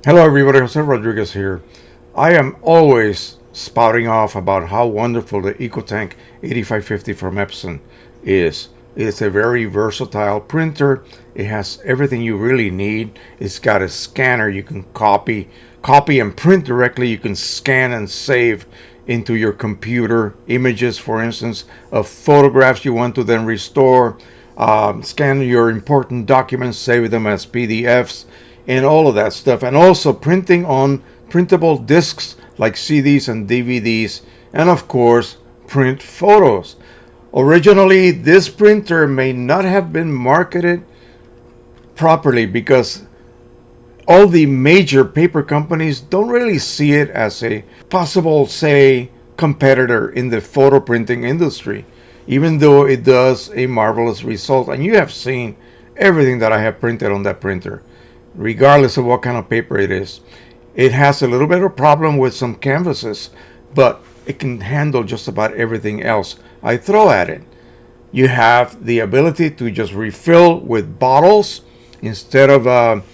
Hello everybody, Jose Rodriguez here. I am always spouting off about how wonderful the EcoTank 8550 from EPSON is. It's a very versatile printer. It has everything you really need. It's got a scanner you can copy and print directly. You can scan and save into your computer images, for instance, of photographs you want to then restore. Scan your important documents, save them as PDFs, and all of that stuff. And also printing on printable discs like CDs and DVDs, and of course, print photos. Originally, this printer may not have been marketed properly because all the major paper companies don't really see it as a possible, say, competitor in the photo printing industry, even though it does a marvelous result. And you have seen everything that I have printed on that printer, regardless of what kind of paper it is. It has a little bit of problem with some canvases, but it can handle just about everything else I throw at it. You have the ability to just refill with bottles instead of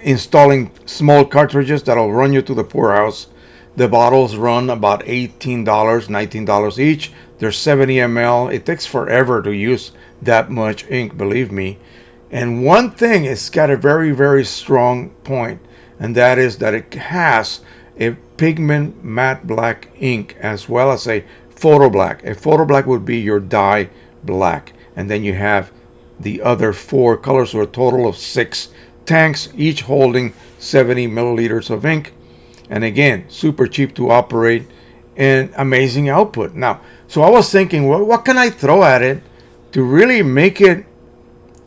installing small cartridges that'll run you to the poorhouse. The bottles run about $18, $19 each. They're 70 ml. It takes forever to use that much ink, believe me. And one thing, it's got a very, very strong point, and that is that it has a pigment matte black ink as well as a photo black. A photo black would be your dye black. And then you have the other four colors, so a total of 6 tanks, each holding 70 milliliters of ink. And again, super cheap to operate and amazing output. Now, so I was thinking, well, what can I throw at it to really make it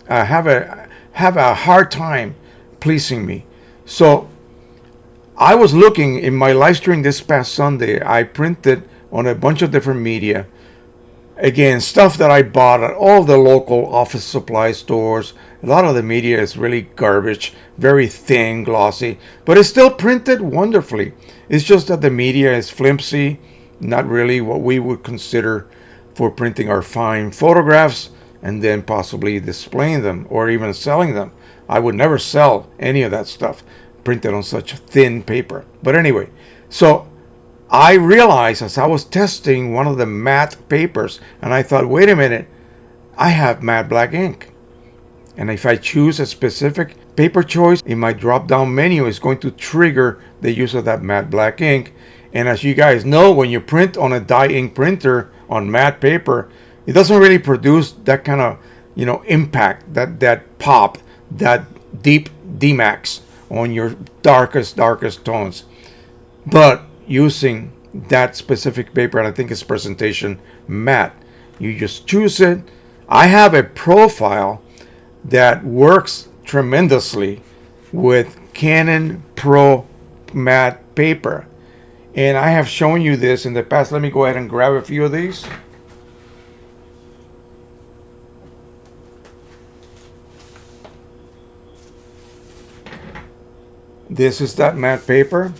have a hard time pleasing me? So I was looking in my live stream this past Sunday. I printed on a bunch of different media. Again, stuff that I bought at all the local office supply stores. A lot of the media is really garbage, very thin, glossy, but it's still printed wonderfully. It's just that the media is flimsy, not really what we would consider for printing our fine photographs and then possibly displaying them or even selling them. I would never sell any of that stuff printed on such thin paper. But anyway, so I realized as I was testing one of the matte papers, and I thought, wait a minute, I have matte black ink. And if I choose a specific paper choice in my drop down menu, it's going to trigger the use of that matte black ink. And as you guys know, when you print on a dye ink printer on matte paper, it doesn't really produce that kind of impact, that pop, that deep demax on your darkest tones. But using that specific paper, and I think it's presentation matte, you just choose it. I have a profile that works tremendously with Canon Pro matte paper, and I have shown you this in the past. Let me go ahead and grab a few of these. This is that matte paper.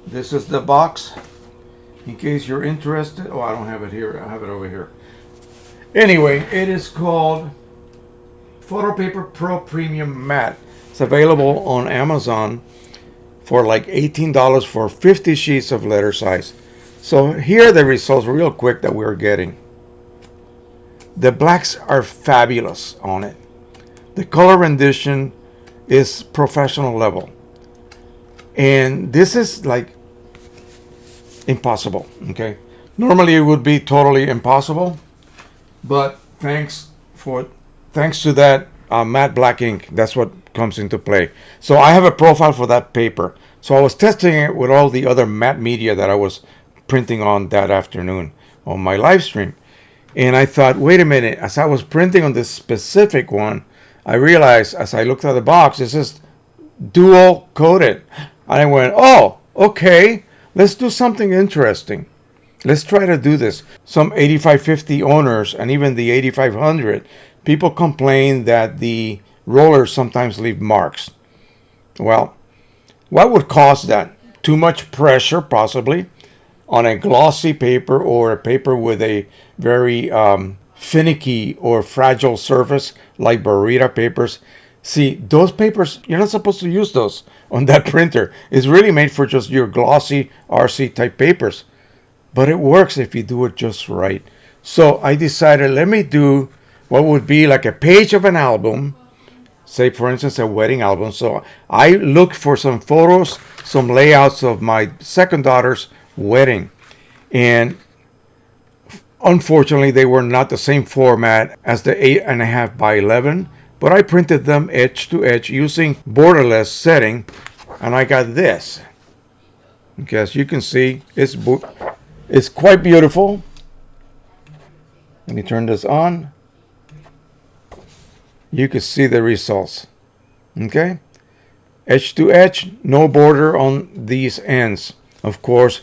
This is the box, in case you're interested. Oh, I don't have it here. I have it over here. Anyway, it is called Photo Paper Pro Premium Matte. It's available on Amazon for like $18 for 50 sheets of letter size. So here are the results real quick that we're getting. The blacks are fabulous on it. The color rendition is professional level. And this is like impossible, okay? Normally it would be totally impossible, but thanks to that matte black ink, that's what comes into play. So I have a profile for that paper. So I was testing it with all the other matte media that I was printing on that afternoon on my live stream. And I thought, wait a minute, as I was printing on this specific one, I realized as I looked at the box, it says dual coated. And I went, oh, okay, let's do something interesting. Let's try to do this. Some 8550 owners and even the 8500, people complain that the rollers sometimes leave marks. Well, what would cause that? Too much pressure, possibly, on a glossy paper or a paper with a very finicky or fragile surface like Barita papers. See, those papers, you're not supposed to use those on that printer. It's really made for just your glossy RC type papers. But it works if you do it just right. So I decided, let me do what would be like a page of an album, say for instance a wedding album. So I looked for some photos, some layouts of my second daughter's wedding. And unfortunately, they were not the same format as the 8.5 by 11, but I printed them edge to edge using borderless setting, and I got this. Okay, as you can see, it's quite beautiful. Let me turn this on. You can see the results. Okay, edge to edge, no border on these ends. Of course,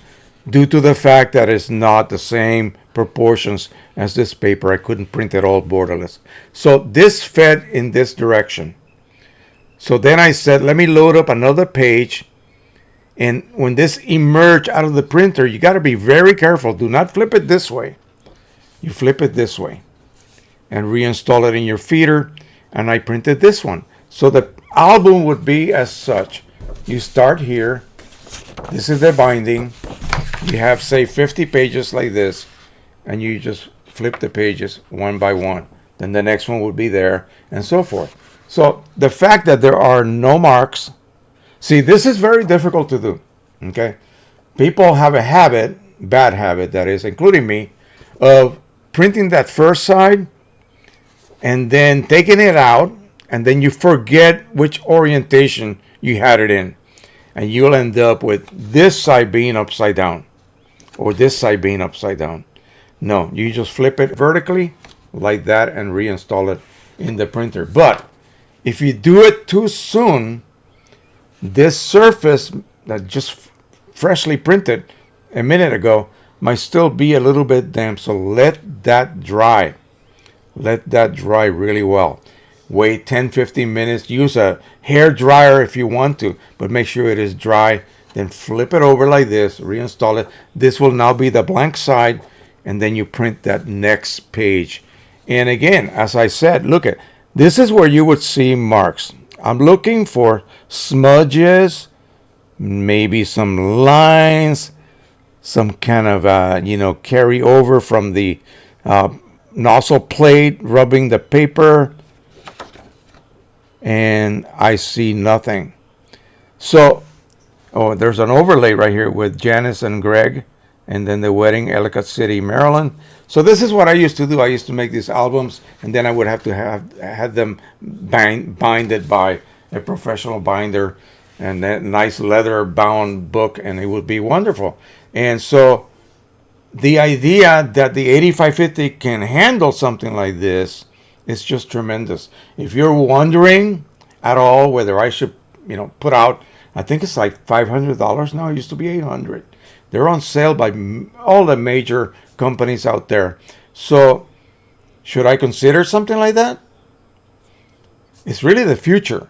due to the fact that it's not the same proportions as this paper, I couldn't print it all borderless. So this fed in this direction. So then I said, let me load up another page. And when this emerged out of the printer, you got to be very careful. Do not flip it this way. You flip it this way and reinstall it in your feeder. And I printed this one. So the album would be as such. You start here. This is the binding. You have, say, 50 pages like this. And you just flip the pages one by one. Then the next one would be there, and so forth. So the fact that there are no marks, see, this is very difficult to do. Okay, people have a habit, bad habit that is, including me, of printing that first side and then taking it out, and then you forget which orientation you had it in, and you'll end up with this side being upside down or this side being upside down. No, you just flip it vertically like that and reinstall it in the printer. But if you do it too soon, this surface that just freshly printed a minute ago might still be a little bit damp. So let that dry. Let that dry really well. Wait 10-15 minutes. Use a hair dryer if you want to, but make sure it is dry. Then flip it over like this, reinstall it. This will now be the blank side. And then you print that next page. And again, as I said, look at this is where you would see marks. I'm looking for smudges, maybe some lines, some kind of carry over from the nozzle plate rubbing the paper, and I see nothing. So, there's an overlay right here with Janice and Greg. And then the wedding, Ellicott City, Maryland. So this is what I used to do. I used to make these albums, and then I would have to have them binded by a professional binder, and that nice leather bound book, and it would be wonderful. And so the idea that the 8550 can handle something like this is just tremendous. If you're wondering at all whether I should, put out, I think it's like $500 now. It used to be $800. They're on sale by all the major companies out there. So, should I consider something like that? It's really the future.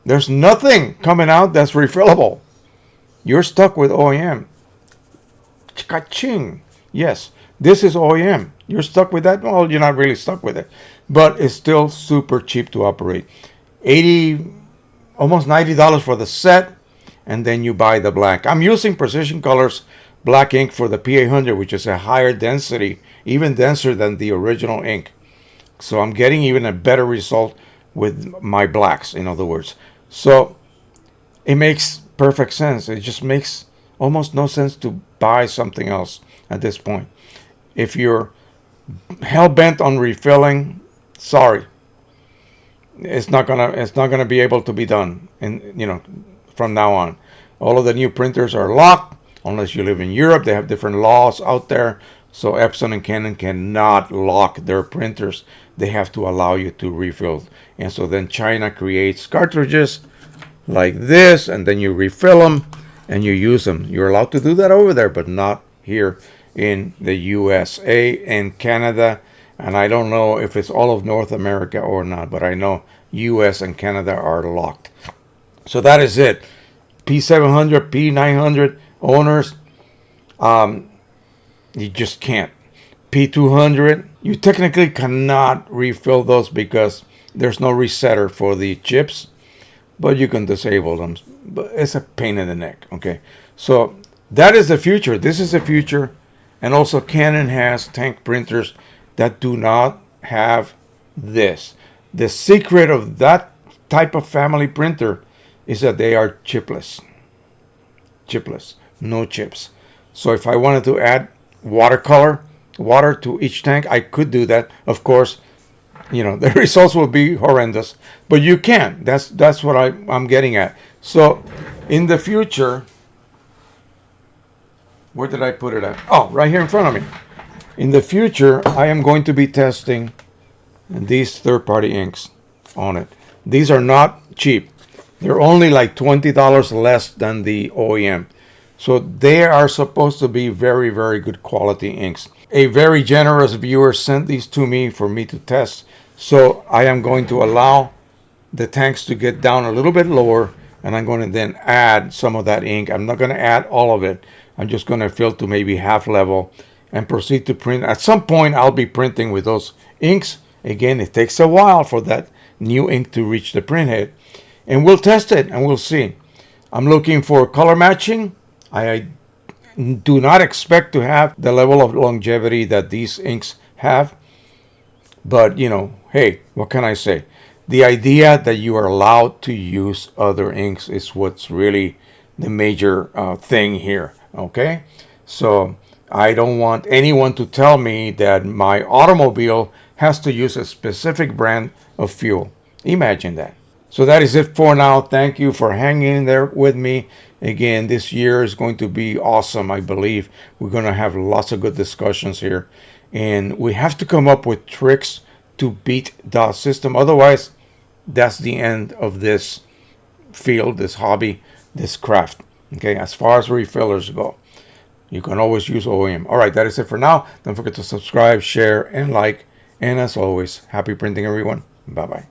There's nothing coming out that's refillable. You're stuck with OEM. Ching. Yes, this is OEM. You're stuck with that? Well, you're not really stuck with it. But it's still super cheap to operate. Almost $90 for the set. And then you buy the black. I'm using Precision Colors black ink for the P800, which is a higher density, even denser than the original ink. So I'm getting even a better result with my blacks, in other words. So it makes perfect sense. It just makes almost no sense to buy something else at this point. If you're hell-bent on refilling, sorry. It's not gonna be able to be done. And from now on, all of the new printers are locked unless you live in Europe. They have different laws out there, so Epson and Canon cannot lock their printers. They have to allow you to refill. And so then China creates cartridges like this, and then you refill them and you use them. You're allowed to do that over there, but not here in the USA and Canada. And I don't know if it's all of North America or not, but I know US and Canada are locked. So that is it. P700, P900 owners, you just can't. P200, you technically cannot refill those because There's no resetter for the chips, but you can disable them. But it's a pain in the neck. Okay, so that is the future. This is the future. And also Canon has tank printers that do not have this. The secret of that type of family printer is that they are chipless. Chipless, no chips. So if I wanted to add water to each tank, I could do that. Of course, you know, the results will be horrendous, but you can. That's what I'm getting at. So in the future, where did I put it at? Oh, right here in front of me. In the future, I am going to be testing these third-party inks on it. These are not cheap. They're only like $20 less than the OEM. So they are supposed to be very, very good quality inks. A very generous viewer sent these to me for me to test. So I am going to allow the tanks to get down a little bit lower, and I'm going to then add some of that ink. I'm not going to add all of it. I'm just going to fill to maybe half level and proceed to print. At some point, I'll be printing with those inks. Again, it takes a while for that new ink to reach the print head. And we'll test it and we'll see. I'm looking for color matching. I do not expect to have the level of longevity that these inks have. But, you know, hey, what can I say? The idea that you are allowed to use other inks is what's really the major thing here. Okay, so I don't want anyone to tell me that my automobile has to use a specific brand of fuel. Imagine that. So that is it for now. Thank you for hanging in there with me. Again, this year is going to be awesome. I believe we're going to have lots of good discussions here, and we have to come up with tricks to beat the system. Otherwise, that's the end of this field, this hobby, this craft. Okay, as far as refillers go, you can always use OEM. All right, that is it for now. Don't forget to subscribe, share, and like. And as always, happy printing, everyone. Bye-bye.